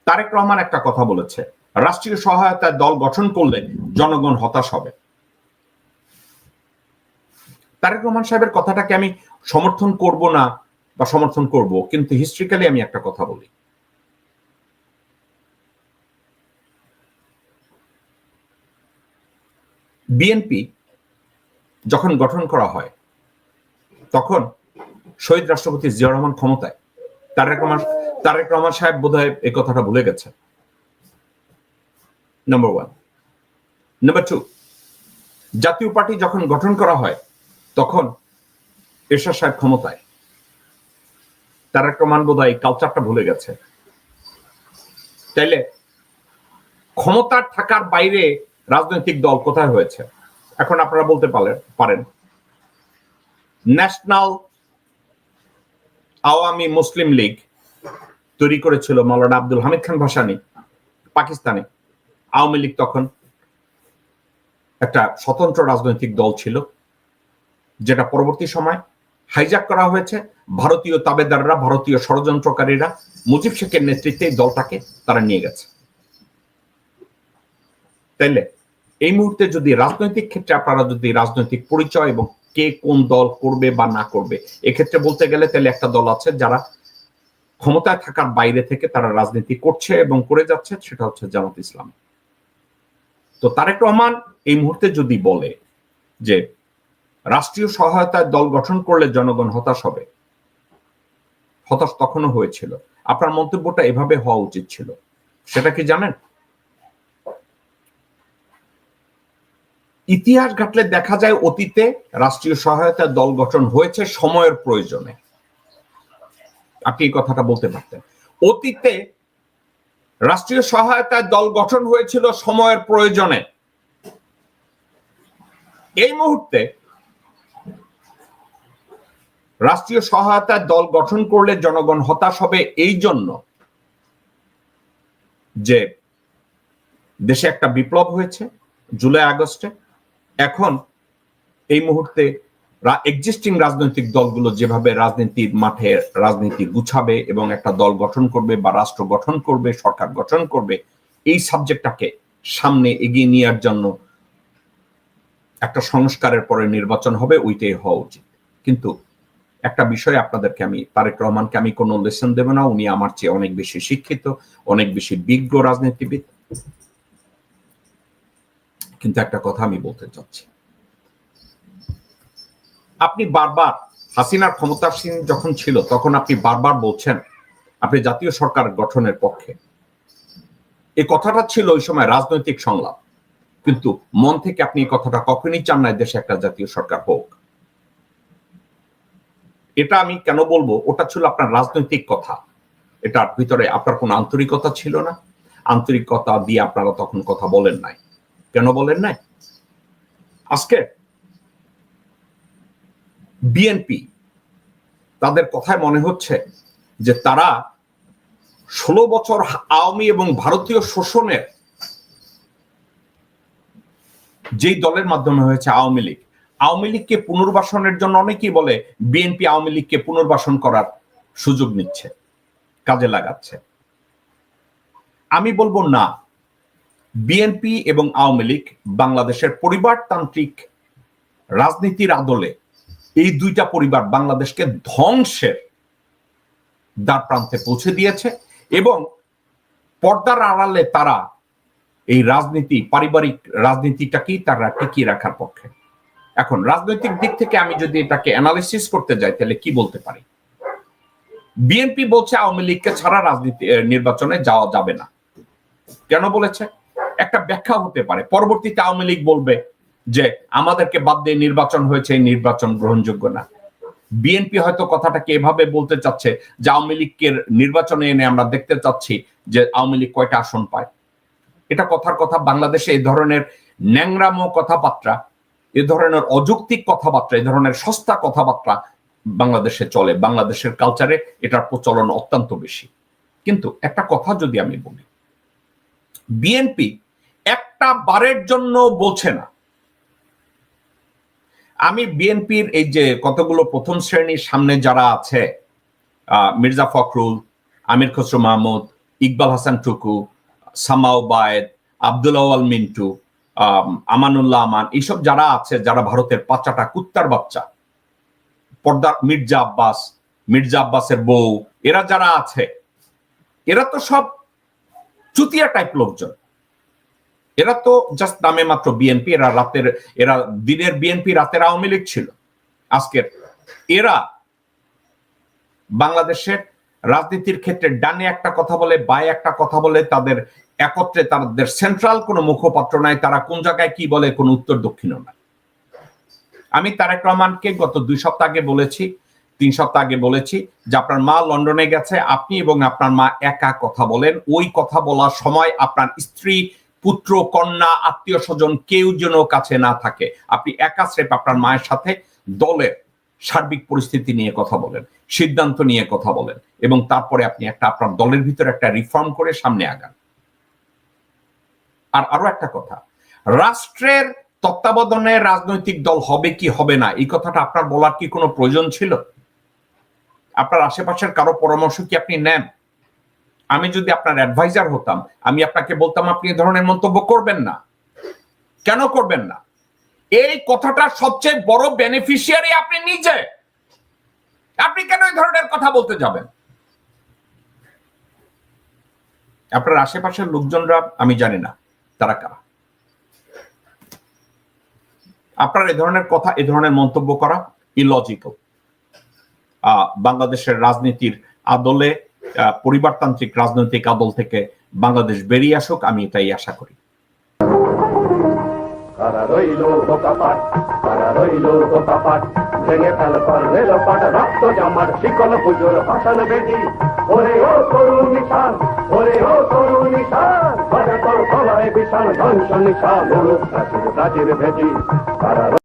তারেক রহমান একটা কথা বলেছে, রাষ্ট্রীয় সহায়তায় দল গঠন করলে জনগণ হতাশ হবে। তারেক রহমান সাহেবের কথাটাকে আমি সমর্থন করব না বা সমর্থন করব, কিন্তু হিস্ট্রিক্যালি আমি একটা কথা বলি। বিএনপি যখন গঠন করা হয় তখন শহীদ রাষ্ট্রপতি জিয়াউর রহমান ক্ষমতায়। তারেক রহমান সাহেব বোধহয় এই কথাটা ভুলে গেছে। Number one. নাম্বার টু, জাতীয় পার্টি যখন গঠন করা হয় তখন এরশাদ সাহেব ক্ষমতায়। তারেক রহমান বোধহয় কালচারটা ভুলে গেছে। তাইলে ক্ষমতার থাকার বাইরে রাজনৈতিক দল কোথায় হয়েছে? এখন আপনারা বলতে পারেন ন্যাশনাল আওয়ামী মুসলিম লীগ তৈরি করেছিল মাওলানা আব্দুল হামিদ খান ভাসানী পাকিস্তানে। আওয়ামী লীগ তখন একটা স্বতন্ত্র রাজনৈতিক দল ছিল, যেটা পরবর্তী সময় হাইজ্যাক করা হয়েছে ভারতীয় তাবেদাররা, ভারতীয় ষড়যন্ত্রকারীরা। মুজিব শেখের নেতৃত্বে এই দলটাকে তারা নিয়ে গেছে। তাইলে এই মুহূর্তে যদি রাজনৈতিক ক্ষেত্রে আপনারা যদি রাজনৈতিক পরিচয় এবং কে কোন দল করবে বা না করবে, এক্ষেত্রে বলতে গেলে তাহলে একটা দল আছে যারা ক্ষমতায় থাকার বাইরে থেকে তারা রাজনীতি করছে এবং করে যাচ্ছে, সেটা হচ্ছে জামাত ইসলাম। তো তারেক রহমান এই মুহূর্তে যদি বলে যে রাষ্ট্রীয় সহায়তায় দল গঠন করলে জনগণ হতাশ হবে, হতাশ তখনও হয়েছিল। আপনার মন্তব্যটা এভাবে হওয়া উচিত ছিল। সেটা কি জানেন? ইতিহাস ঘাটলে দেখা যায় অতীতে রাষ্ট্রীয় সহায়তায় দল গঠন হয়েছে সময়ের প্রয়োজনে। আপনি এই কথাটা বলতে পারতেন। অতীতে রাষ্ট্রীয় সহায়তায় দল গঠন হয়েছিল সময়ের প্রয়োজনে। এই মুহূর্তে রাষ্ট্রীয় সহায়তায় দল গঠন করলে জনগণ হতাশ হবে এই জন্য যে দেশে একটা বিপ্লব হয়েছে জুলাই আগস্টে। এখন এই মুহূর্তে এক্সিস্টিং রাজনৈতিক দলগুলো যেভাবে রাজনীতির মাঠে রাজনীতি গুছাবে এবং একটা দল গঠন করবে বা রাষ্ট্র গঠন করবে, সরকার গঠন করবে, এই সাবজেক্টটাকে সামনে এগিয়ে নেওয়ার জন্য একটা সংস্কারের পরে নির্বাচন হবে, ওইটাই হওয়া উচিত। কিন্তু একটা বিষয় আপনাদেরকে আমি, তারেক রহমানকে আমি কোনো লেসন দেব না, উনি আমার চেয়ে অনেক বেশি শিক্ষিত, অনেক বেশি বিজ্ঞ রাজনীতিবিদ। কিন্তু একটা কথা আমি বলতে চাচ্ছি, আপনি বারবার হাসিনার ক্ষমতাসীন যখন ছিল তখন আপনি বারবার বলছেন আপনি জাতীয় সরকার গঠনের পক্ষে। এই কথাটা ছিল ওই সময় রাজনৈতিক সংলাপ, কিন্তু মন থেকে আপনি এই কথাটা কখনই চান না দেশে একটা জাতীয় সরকার হোক। এটা আমি কেন বলবো, ওটা ছিল আপনার রাজনৈতিক কথা, এটার ভিতরে আপনার কোনো আন্তরিকতা ছিল না। আন্তরিকতা দিয়ে আপনারা তখন কথা বলেন নাই। কেন বলেন নাই? আজকে বিএনপি তাদের কথায় মনে হচ্ছে যে তারা 16 বছর আওয়ামী এবং ভারতীয় শোষণের যেই দলের মাধ্যমে হয়েছে আওয়ামী লীগ, আওয়ামী লীগকে পুনর্বাসনের জন্য অনেকেই বলে বিএনপি আওয়ামী লীগকে পুনর্বাসন করার সুযোগ নিচ্ছে, কাজে লাগাচ্ছে। আমি বলবো না, বিএনপি এবং আওয়ামী লীগ বাংলাদেশের পরিবারতান্ত্রিক রাজনীতির আদলে এই দুইটা পরিবার বাংলাদেশকে ধ্বংসের দ্বার প্রান্তে পৌঁছে দিয়েছে এবং পর্দার আড়ালে তারা এই রাজনীতি, পারিবারিক রাজনীতিটাকেই তারা টিকিয়ে রাখার পক্ষে। এখন রাজনৈতিক দিক থেকে আমি যদি এটাকে অ্যানালিসিস করতে যাই তাহলে কি বলতে পারি? বিএনপি বলছে আওয়ামী লীগকে ছাড়া রাজনীতি নির্বাচনে যাওয়া যাবে না। কেন বলেছে? একটা ব্যাখ্যা হতে পারে, পরবর্তীতে আওয়ামী লীগ বলবে যে আমাদেরকে বাদ দিয়ে নির্বাচন হয়েছে, এই নির্বাচন গ্রহণযোগ্য না। বিএনপি হয়তো কথাটাকে এভাবে বলতে চাচ্ছে যে আওয়ামী লীগকে নির্বাচনে এনে আমরা দেখতে চাচ্ছি যে আওয়ামী লীগ কয়টা আসন পায়। এটা কথার কথা। বাংলাদেশে এই ধরনের ন্যাংরামো কথাবার্তা, এ ধরনের অযৌক্তিক কথাবার্তা, এই ধরনের সস্তা কথাবার্তা বাংলাদেশে চলে। বাংলাদেশের কালচারে এটার প্রচলন অত্যন্ত বেশি। কিন্তু একটা কথা যদি আমি বলি, বিএনপি একটা বারের জন্য বলছে না। আমি বিএনপির এই যে কতগুলো প্রথম শ্রেণীর সামনে যারা আছে, মির্জা ফখরুল, আমির খসরু মাহমুদ, ইকবাল হাসান টুকু, সামাও বায়েদ, আব্দুল আওয়াল মিন্টু, আমানুল্লাহ আমান, এইসব যারা আছে, যারা ভারতের বাচ্চাটা কুত্তার বাচ্চা, পর্দা মির্জা আব্বাসের বউ, এরা যারা আছে, এরা তো সব চুতিয়া টাইপ লোকজন। এরা তো জাস্ট নামে মাত্র বিএনপি, এরা দিনের বিএনপি, রাতের আওয়ামী লীগ ছিল আজকের। এরা বাংলাদেশের রাজনীতির ক্ষেত্রে ডানে একটা কথা বলে, বায়ে একটা কথা বলে, তাদের একত্রে তাদের সেন্ট্রাল কোনো মুখপাত্র নাই, তারা কোন জায়গায় কি বলে কোনো উত্তর দক্ষিণও নাই। আমি তারেক রহমানকে গত 2 সপ্তাহ আগে বলেছি, 3 সপ্তাহ আগে বলেছি যে আপনার মা লন্ডনে গেছে, আপনি এবং আপনার মা একা কথা বলেন। ওই কথা বলার সময় আপনার স্ত্রী, পুত্র, কন্যা, আত্মীয় স্বজন কেউ যেন কাছে না থাকে। আপনি একা স্রেফ আপনার মায়ের সাথে দলের সার্বিক পরিস্থিতি নিয়ে কথা বলেন, সিদ্ধান্ত নিয়ে কথা বলেন, এবং তারপরে আপনি আপনার দলের ভিতরে একটা রিফর্ম করে সামনে আগান। আর আরো একটা কথা, রাষ্ট্রের তত্ত্বাবধানে রাজনৈতিক দল হবে কি হবে না, এই কথাটা আপনার বলার কি কোনো প্রয়োজন ছিল? আপনার আশেপাশের কারো পরামর্শ কি আপনি নেন? আমি যদি আপনার অ্যাডভাইজার হতাম, আমি আপনাকে বলতাম আপনি এই ধরনের মন্তব্য করবেন না। কেন করবেন না? এই কথাটার সবচেয়ে বড় বেনিফিশিয়ারি আপনি নিজে। আপনি কেন এই ধরনের কথা বলতে যাবেন? আপনার আশেপাশের লোকজনরা আমি জানি না তারা কারা। আপনার এই ধরনের কথা, এই ধরনের মন্তব্য করা ইলজিক্যাল। বাংলাদেশের রাজনীতির আদলে, পরিবারতান্ত্রিক রাজনৈতিক আদল থেকে বাংলাদেশ বেরিয়ে আসুক, আমি এটাই আশা করি। ভেঙে ফেল কর রেলপাট, রক্ত জামার শিকল পুজোর ভাষণ বেদি। ওরে ও তরুণ নিশান, ওরে ও তরুণ নিশান, তোর গলায় বিশাল ধ্বংস নিশান, প্রাচীর প্রাচীর ভেদি।